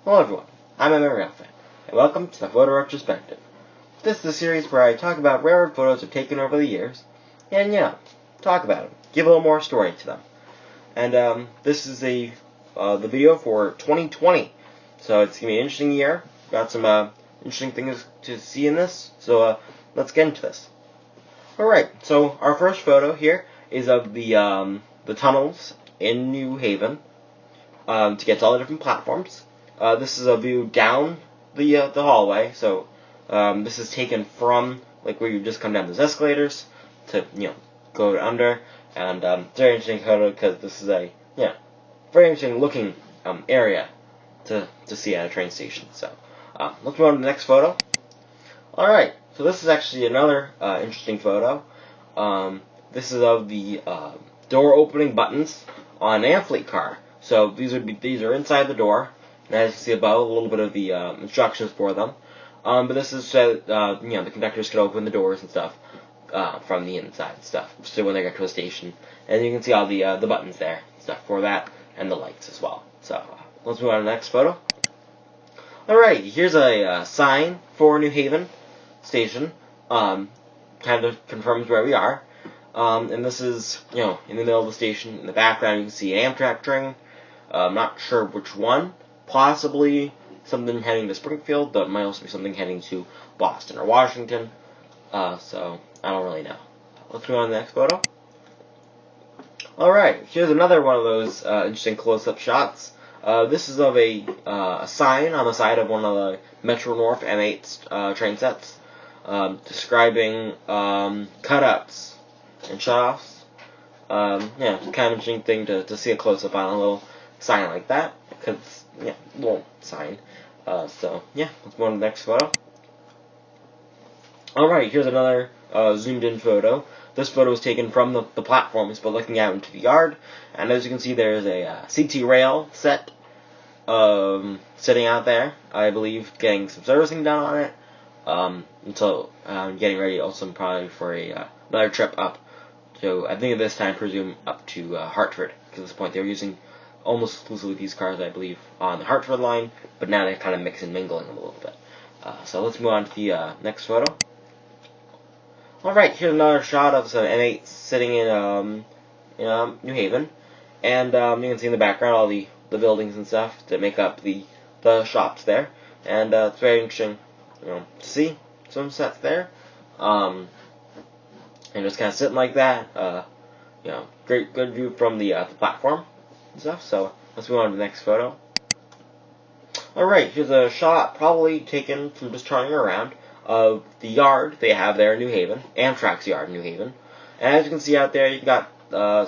Hello everyone, I'm a Rail fan, and welcome to the Photo Retrospective. This is a series where I talk about rare photos I've taken over the years, and talk about them, give a little more story to them. And this is the video for 2020, so it's gonna be an interesting year. Got some interesting things to see in this, so let's get into this. Alright, so our first photo here is of the tunnels in New Haven to get to all the different platforms. This is a view down the hallway, so this is taken from like where you just come down those escalators to go under, and it's very interesting photo because this is a very interesting looking area to see at a train station. So let's move on to the next photo. All right, so this is actually another interesting photo. This is of the door opening buttons on an Amfleet car. So these are inside the door. And as you see above, a little bit of the instructions for them. But this is so the conductors can open the doors and stuff from the inside and stuff. So when they get to a station, and you can see all the buttons there, stuff for that, and the lights as well. So let's move on to the next photo. All right, here's a sign for New Haven Station. Kind of confirms where we are. And this is in the middle of the station. In the background, you can see an Amtrak train. I'm not sure which one. Possibly something heading to Springfield, but it might also be something heading to Boston or Washington. So I don't really know. Let's move on to the next photo. Alright, here's another one of those interesting close-up shots. This is of a sign on the side of one of the Metro North M8 train sets describing cutouts and shutoffs. It's kind of interesting thing to see a close-up on a little sign like that, because little sign. So let's move on to the next photo. Alright, here's another zoomed in photo. This photo was taken from the platforms, but looking out into the yard, and as you can see, there's a CT rail set sitting out there, I believe, getting some servicing done on it, until getting ready also probably for another trip up. So I think at this time, presume up to Hartford, because at this point they were using almost exclusively these cars, I believe, on the Hartford line, but now they're kind of mixing and mingling them a little bit. So let's move on to the next photo. Alright, here's another shot of some M8 sitting in New Haven, and you can see in the background all the buildings and stuff that make up the shops there, and it's very interesting to see some sets there, and just kind of sitting like that, good view from the platform and stuff. So let's move on to the next photo. Alright, here's a shot probably taken from just turning around of the yard they have there in New Haven, Amtrak's yard in New Haven. And as you can see out there, you've got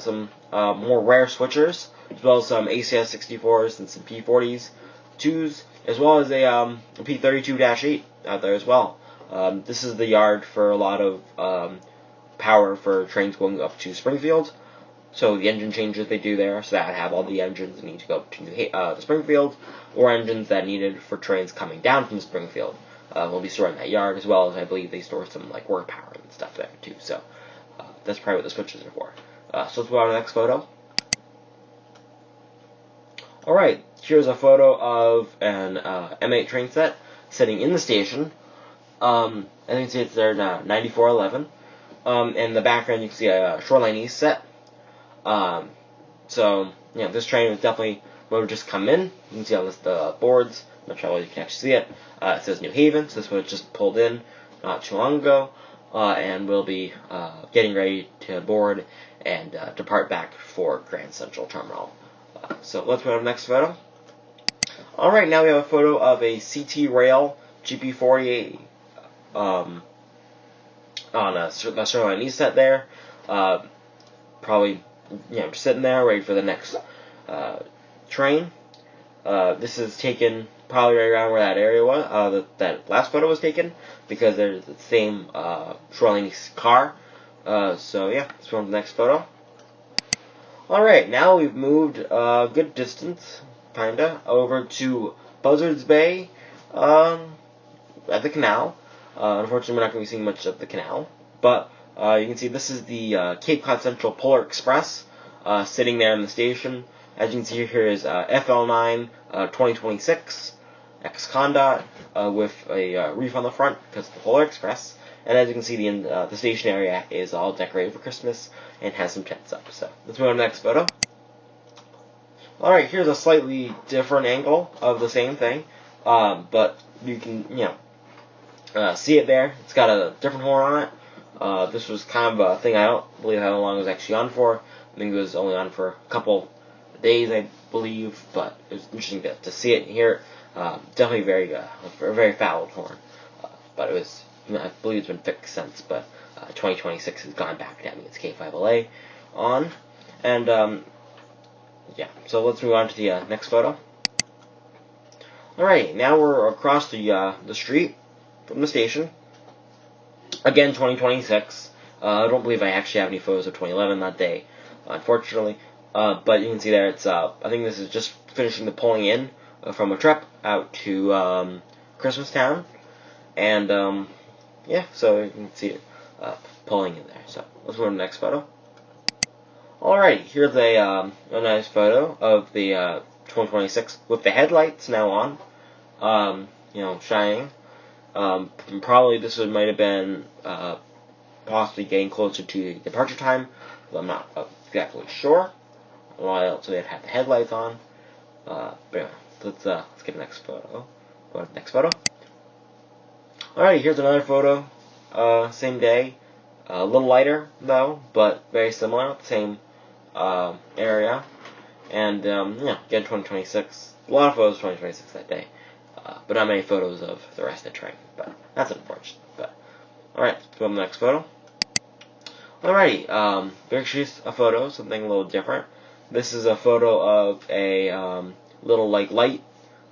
some more rare switchers, as well as some ACS 64s and some P40s, 2s, as well as a P32-8 out there as well. This is the yard for a lot of power for trains going up to Springfield. So the engine changes they do there, so that would have all the engines that need to go to Springfield, or engines that needed for trains coming down from Springfield will be stored in that yard, as well as I believe they store some like work power and stuff there too. So that's probably what the switches are for. So let's move on to the next photo. Alright, here's a photo of an M8 train set sitting in the station. As you can see, it's there in 9411. In the background, you can see a Shoreline East set. So this train was definitely would have just come in. You can see on the boards. I'm not sure how well you can actually see it. It says New Haven, so this would have just pulled in not too long ago, and we'll be getting ready to board and depart back for Grand Central Terminal. So let's move on to the next photo. Alright, now we have a photo of a CT Rail GP40 on a Shoreline East set there. Probably just sitting there waiting for the next train. This is taken probably right around where that area was, that last photo was taken, because there's the same Shoreline East car. So let's go on to the next photo. Alright, now we've moved a good distance, kinda, over to Buzzards Bay at the canal. Unfortunately, we're not going to be seeing much of the canal, but you can see this is the Cape Cod Central Polar Express sitting there in the station. As you can see here is FL9 2026. ex-Condot with a reef on the front because of the Polar Express. And as you can see, the station area is all decorated for Christmas and has some tents up. So let's move on to the next photo. Alright, here's a slightly different angle of the same thing, but you can, see it there. It's got a different horn on it. This was kind of a thing I don't believe how long it was actually on for. I think it was only on for a couple days, I believe, but it was interesting to see it and hear it. Definitely a very fouled horn, but it was, I believe it's been fixed since, but 2026 has gone back to having its K5LA on, and yeah, so let's move on to the next photo. Alright, now we're across the street from the station. Again, 2026. I don't believe I actually have any photos of 2011 that day, unfortunately. But you can see there, it's I think this is just finishing the pulling in from a trip out to Christmas Town, and yeah, so you can see it pulling in there. So let's move on to the next photo. Alright, here's a nice photo of the 2026 with the headlights now on, shining. Probably this might have been possibly getting closer to departure time, but I'm not exactly sure. Why else they'd have the headlights on? But anyway, let's get the next photo. Go to the next photo. Alright, here's another photo. Same day, a little lighter though, but very similar. Same area, and yeah, again 2026. A lot of photos of 2026 that day, but not many photos of the rest of the train. But that's unfortunate. But alright, let's go to the next photo. Alrighty, actually a photo, something a little different. This is a photo of a little light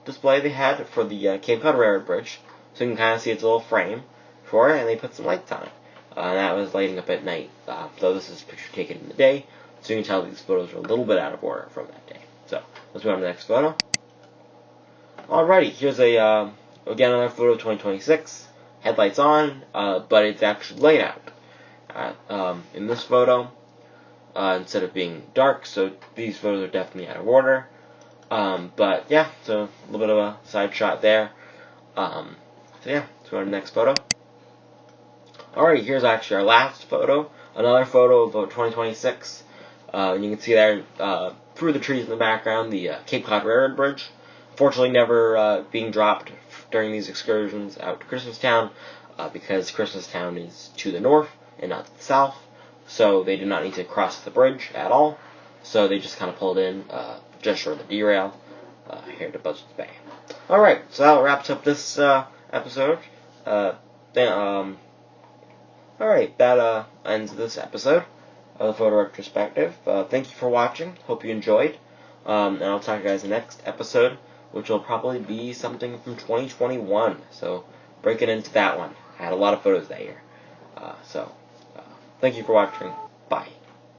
display they had for the Cape Cod Railroad Bridge, so you can kind of see its little frame for it, and they put some lights on it. And that was lighting up at night. So this is a picture taken in the day, so you can tell these photos are a little bit out of order from that day. So let's move on to the next photo. Alrighty, here's again another photo of 2026. Headlights on, but it's actually light out. In this photo, instead of being dark, so these photos are definitely out of order. But yeah, so a little bit of a side shot there. So yeah, let's go on to the next photo. Alright, here's actually our last photo. Another photo of 2026. And you can see there, through the trees in the background, the Cape Cod Railroad Bridge. Unfortunately, never being dropped during these excursions out to Christmas Town, because Christmas Town is to the north and not to the south. So they did not need to cross the bridge at all. So they just kind of pulled in just short of the derail here to Buzzards Bay. Alright, so that wraps up this episode. Alright, that ends this episode of the Photo Retrospective. Thank you for watching. Hope you enjoyed. And I'll talk to you guys in the next episode, which will probably be something from 2021. So, breaking into that one. I had a lot of photos that year. So, thank you for watching.